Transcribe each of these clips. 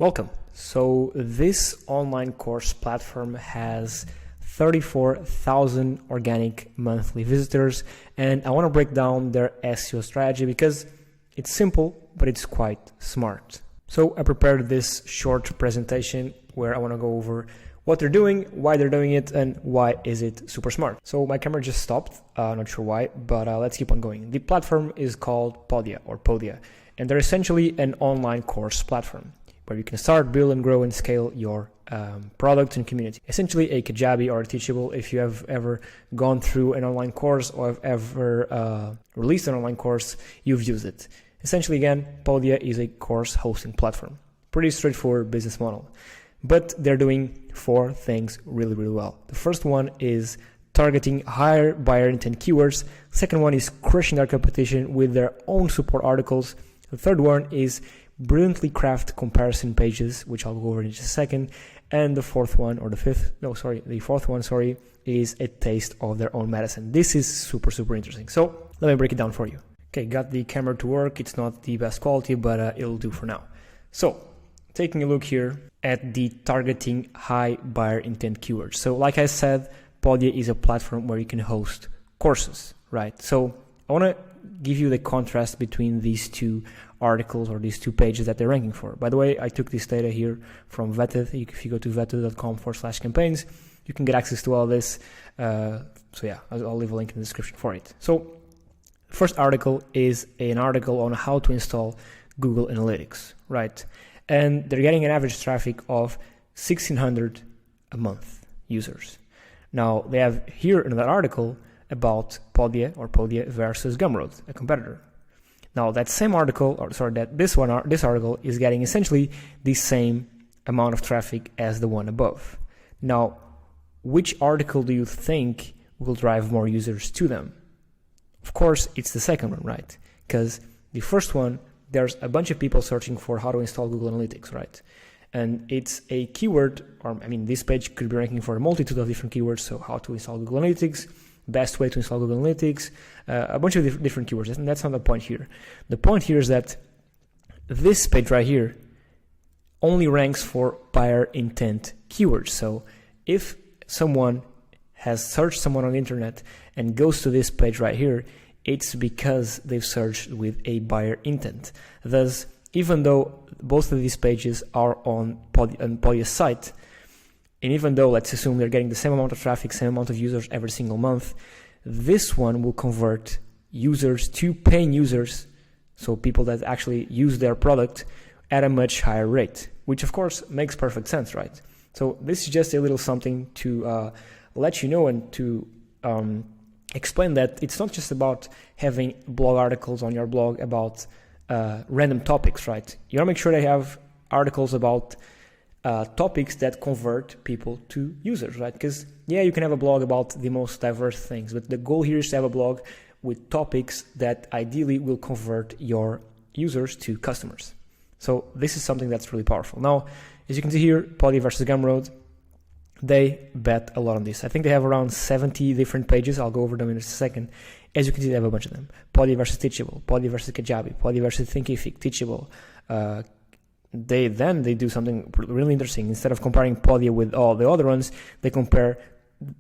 Welcome. So this online course platform has 34,000 organic monthly visitors, and I want to break down their SEO strategy because it's simple, but it's quite smart. So I prepared this short presentation where I want to go over what they're doing, why they're doing it, and why is it super smart. So my camera just stopped, not sure why, but let's keep on going. The platform is called Podia, and they're essentially an online course platform where you can start, build, and grow and scale your product and community. Essentially a Kajabi or a Teachable. If you have ever gone through an online course or have ever released an online course, you've used it. Essentially, again, Podia is a course hosting platform. Pretty straightforward business model. But they're doing 4 things really, really well. The first one is targeting higher buyer intent keywords. Second one is crushing their competition with their own support articles. The third one is brilliantly craft comparison pages, which I'll go over in just a second. And the fourth one, is a taste of their own medicine. This is super, super interesting. So let me break it down for you. Okay, got the camera to work. It's not the best quality, but it'll do for now. So taking a look here at the targeting high buyer intent keywords. So like I said, Podia is a platform where you can host courses, right? So I want to give you the contrast between these two articles or these two pages that they're ranking for. By the way, I took this data here from Vettted. If you go to vetted.com/campaigns, you can get access to all this. So yeah, I'll leave a link in the description for it. So first article is an article on how to install Google Analytics, right? And they're getting an average traffic of 1,600 a month users. Now they have here another article about Podia versus Gumroad, a competitor. Now that same article, this article is getting essentially the same amount of traffic as the one above. Now, which article do you think will drive more users to them? Of course, it's the second one, right? Because the first one, there's a bunch of people searching for how to install Google Analytics, right? And it's a keyword, this page could be ranking for a multitude of different keywords. So how to install Google Analytics, best way to install Google Analytics, a bunch of different keywords. And that's not the point here. The point here is that this page right here only ranks for buyer intent keywords. So if someone has searched someone on the internet and goes to this page right here, it's because they've searched with a buyer intent. Thus, even though both of these pages are on Podia's site, and even though let's assume they're getting the same amount of traffic, same amount of users every single month, this one will convert users to paying users, so people that actually use their product at a much higher rate, which of course makes perfect sense, right? So this is just a little something to let you know and to explain that it's not just about having blog articles on your blog about random topics, right? You want to make sure they have articles about topics that convert people to users, right? Because yeah, you can have a blog about the most diverse things, but the goal here is to have a blog with topics that ideally will convert your users to customers. So this is something that's really powerful. Now, as you can see here, Podia versus Gumroad, they bet a lot on this. I think they have around 70 different pages. I'll go over them in just a second. As you can see, they have a bunch of them. Podia versus Teachable, Podia versus Kajabi, Podia versus Thinkific, Teachable. They do something really interesting. Instead of comparing Podia with all the other ones, they compare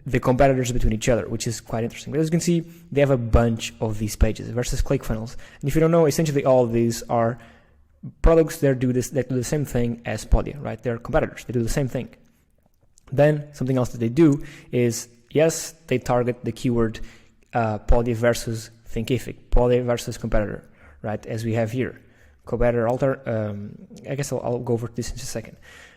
the competitors between each other, which is quite interesting. But as you can see, they have a bunch of these pages versus ClickFunnels. And if you don't know, essentially all of these are products that do the same thing as Podia, right? They're competitors. They do the same thing. Then something else that they do is, yes, they target the keyword Podia versus Thinkific, Podia versus competitor, right? As we have here. Competitor I guess I'll go over this in just a second.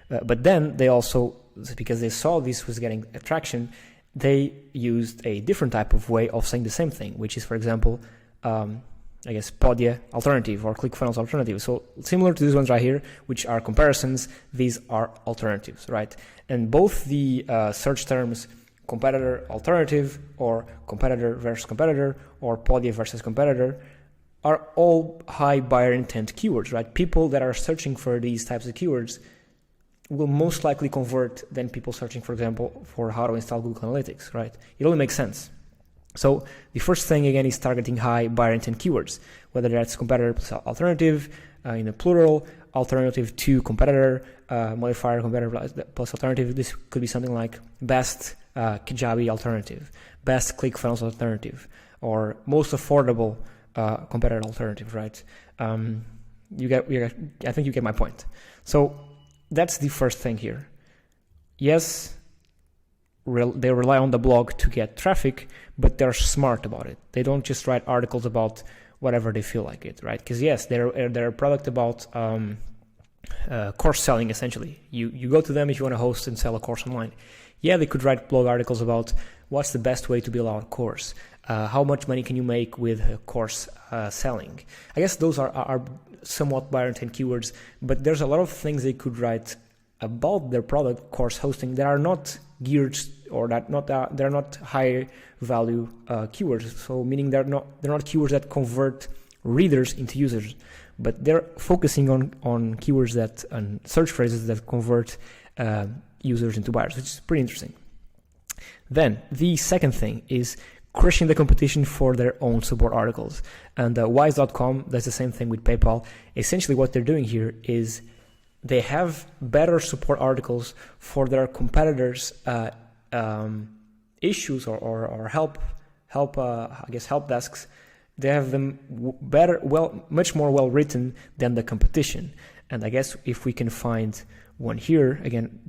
But then they also, because they saw this was getting attraction, they used a different type of way of saying the same thing, which is, for example, Podia alternative or ClickFunnels alternative. So similar to these ones right here, which are comparisons, these are alternatives, right? And both the search terms competitor alternative or competitor versus competitor or Podia versus competitor are all high buyer intent keywords, right? People that are searching for these types of keywords will most likely convert than people searching, for example, for how to install Google Analytics, right? It only makes sense. So the first thing, again, is targeting high buyer intent keywords, whether that's competitor plus alternative in a plural, alternative to competitor, modifier competitor plus alternative. This could be something like best Kajabi alternative, best ClickFunnels alternative, or most affordable competitor alternative, right? I think you get my point. So that's the first thing here. Yes, they rely on the blog to get traffic, but they're smart about it. They don't just write articles about whatever they feel like it, right? Because yes, they're a product about course selling, essentially. You go to them if you want to host and sell a course online. Yeah, they could write blog articles about what's the best way to build out a course, how much money can you make with course selling. I guess those are somewhat buyer intent keywords, but there's a lot of things they could write about their product, course hosting, that are not geared, or they're not high value keywords. So meaning they're not keywords that convert readers into users, but they're focusing on keywords and search phrases that convert users into buyers, which is pretty interesting. Then the second thing is crushing the competition for their own support articles. And Wise.com does the same thing with PayPal. Essentially what they're doing here is they have better support articles for their competitors' issues or help desks. They have them much more well written than the competition. And I guess if we can find one here, again,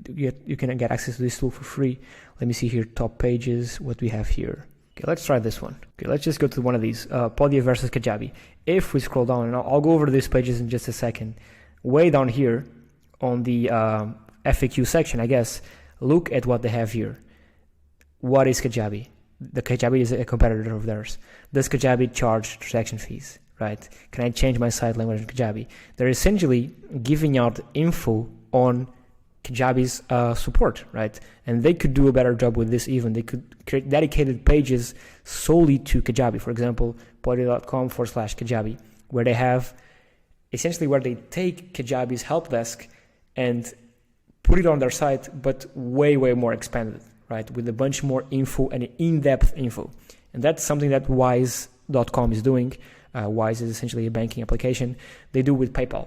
you can get access to this tool for free. Let me see here, top pages, what we have here. Okay, let's try this one. Okay, let's just go to one of these, Podia versus Kajabi. If we scroll down, and I'll go over these pages in just a second, way down here on the FAQ section, I guess, look at what they have here. What is Kajabi? The Kajabi is a competitor of theirs. Does Kajabi charge transaction fees, right? Can I change my site language in Kajabi? They're essentially giving out info on Kajabi's support, right? And they could do a better job with this even. They could create dedicated pages solely to Kajabi. For example, podia.com/Kajabi, where they have essentially where they take Kajabi's help desk and put it on their site, but way more expanded, right? With a bunch more info and in-depth info. And that's something that Wise.com is doing. Wise is essentially a banking application. They do with PayPal.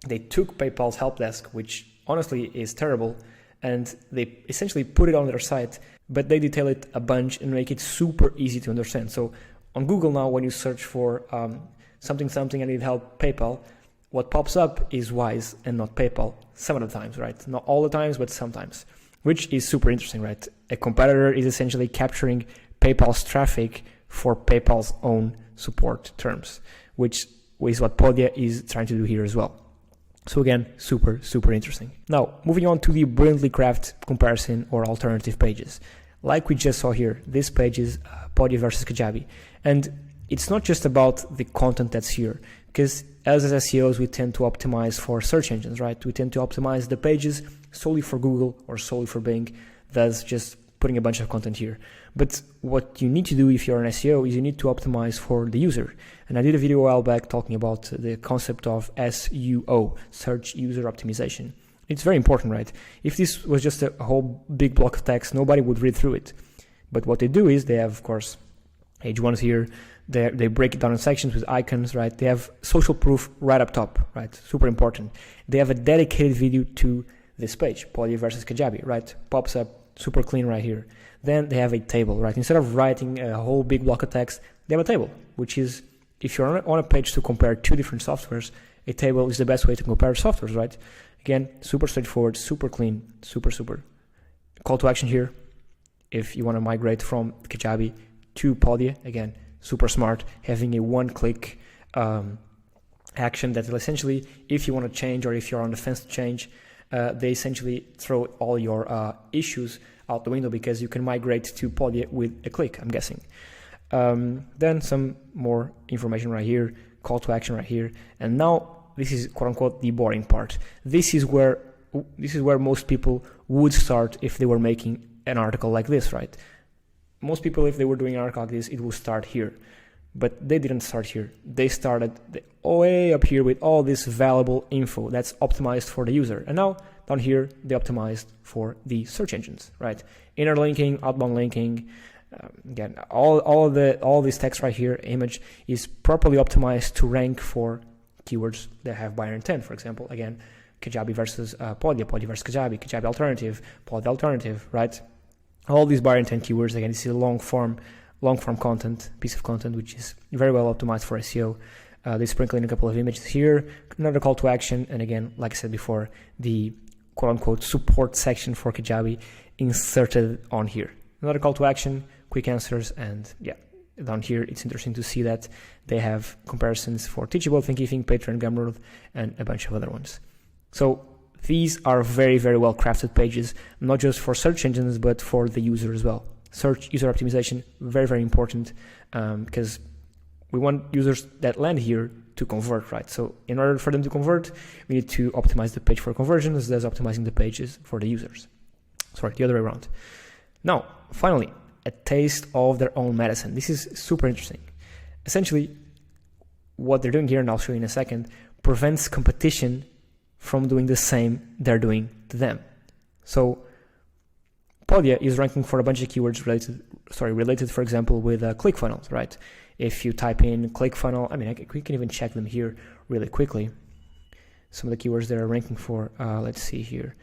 They took PayPal's help desk, which honestly is terrible, and they essentially put it on their site, but they detail it a bunch and make it super easy to understand. So on Google now, when you search for something I need help, PayPal, what pops up is Wise and not PayPal some of the times, right? Not all the times, but sometimes, which is super interesting, right? A competitor is essentially capturing PayPal's traffic for PayPal's own support terms, which is what Podia is trying to do here as well. So again, super interesting. Now, moving on to the brilliantly crafted comparison or alternative pages. Like we just saw here, this page is Podia versus Kajabi. And it's not just about the content that's here, because as SEOs, we tend to optimize for search engines, right? We tend to optimize the pages solely for Google or solely for Bing. That's just putting a bunch of content here. But what you need to do if you're an SEO is you need to optimize for the user. And I did a video a while back talking about the concept of SUO, Search User Optimization. It's very important, right? If this was just a whole big block of text, nobody would read through it. But what they do is they have, of course, H1s here. They break it down in sections with icons, right? They have social proof right up top, right? Super important. They have a dedicated video to this page, Podia versus Kajabi, right? Pops up super clean right here. Then they have a table, right? Instead of writing a whole big block of text, they have a table, which is, if you're on a page to compare two different softwares, a table is the best way to compare softwares, right? Again, super straightforward, super clean, super. Call to action here. If you want to migrate from Kajabi to Podia, again, super smart, having a one-click action that will essentially, if you want to change or if you're on the fence to change, they essentially throw all your issues out the window because you can migrate to Podia with a click, I'm guessing. Then some more information right here, call to action right here, and now this is quote-unquote the boring part. This is where most people would start if they were making an article like this, right? Most people, if they were doing an article like this, it would start here. But they didn't start here. They started way up here with all this valuable info that's optimized for the user. And now, down here, they optimized for the search engines, right? Inner linking, outbound linking, again, all this text right here, image, is properly optimized to rank for keywords that have buyer intent. For example, again, Kajabi versus Podia, Podia versus Kajabi, Kajabi alternative, Podia alternative, right? All these buyer intent keywords. Again, this is a long form content, piece of content, which is very well optimized for SEO. They sprinkle in a couple of images here, another call to action, and again, like I said before, the quote-unquote support section for Kajabi inserted on here. Another call to action, quick answers, and yeah, down here it's interesting to see that they have comparisons for Teachable, Thinkific, Patreon, Gumroad, and a bunch of other ones. So these are very, very well crafted pages, not just for search engines, but for the user as well. Search user optimization, very, very important, because we want users that land here to convert, right? So in order for them to convert, we need to optimize the page for conversion as well as optimizing the pages for the users. Sorry, the other way around. Now, finally, a taste of their own medicine. This is super interesting. Essentially, what they're doing here, and I'll show you in a second, prevents competition from doing the same they're doing to them. So Podia is ranking for a bunch of keywords related, for example, with ClickFunnels, right? If you type in ClickFunnel, we can even check them here really quickly. Some of the keywords they're ranking for, let's see here.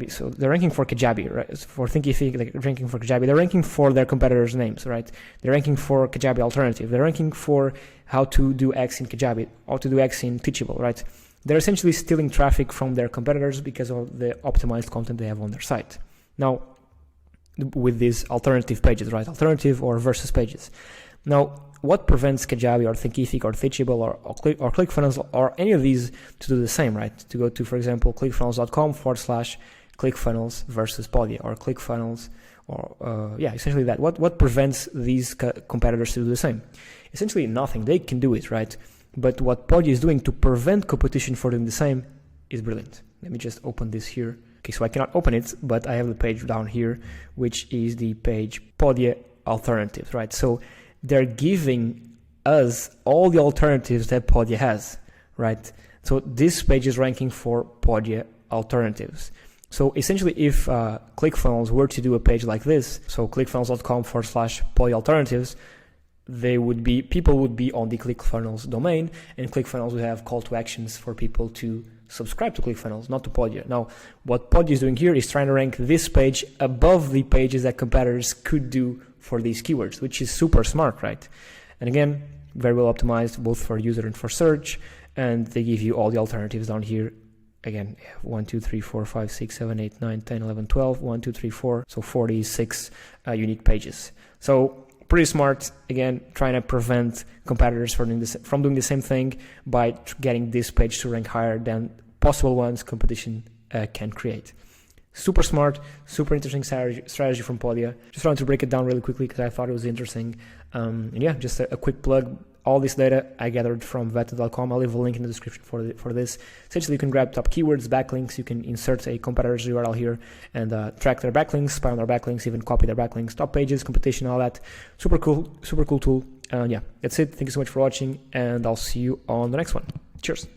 So they're ranking for Kajabi, right? For Thinkific, they're ranking for Kajabi. They're ranking for their competitors' names, right? They're ranking for Kajabi alternative. They're ranking for how to do X in Kajabi, how to do X in Teachable, right? They're essentially stealing traffic from their competitors because of the optimized content they have on their site. Now, with these alternative pages, right? Alternative or versus pages. Now, what prevents Kajabi or Thinkific or Teachable or ClickFunnels or any of these to do the same, right? To go to, for example, clickfunnels.com/ClickFunnels versus Podia or ClickFunnels or, essentially that. What prevents these competitors to do the same? Essentially nothing. They can do it, right? But what Podia is doing to prevent competition for doing the same is brilliant. Let me just open this here. Okay, so I cannot open it, but I have the page down here, which is the page Podia alternatives, right? So they're giving us all the alternatives that Podia has, right? So this page is ranking for Podia alternatives. So essentially, if ClickFunnels were to do a page like this, so clickfunnels.com/Podia alternatives, people would be on the ClickFunnels domain, and ClickFunnels would have call to actions for people to subscribe to ClickFunnels, not to Podia. Now, what Podia is doing here is trying to rank this page above the pages that competitors could do for these keywords, which is super smart, right? And again, very well optimized both for user and for search, and they give you all the alternatives down here. Again, 1, 2, 3, 4, 5, 6, 7, 8, 9, 10, 11, 12, 1, 2, 3, 4, so 46 unique pages. So pretty smart, again, trying to prevent competitors from doing the same thing by getting this page to rank higher than possible ones competition can create. Super smart, super interesting strategy from Podia. Just wanted to break it down really quickly because I thought it was interesting. And yeah, just a quick plug. All this data I gathered from Vettted.com. I'll leave a link in the description for this. Essentially, you can grab top keywords, backlinks. You can insert a competitor's URL here and track their backlinks, spy on their backlinks, even copy their backlinks, top pages, competition, all that. Super cool tool. Yeah, that's it. Thank you so much for watching, and I'll see you on the next one. Cheers.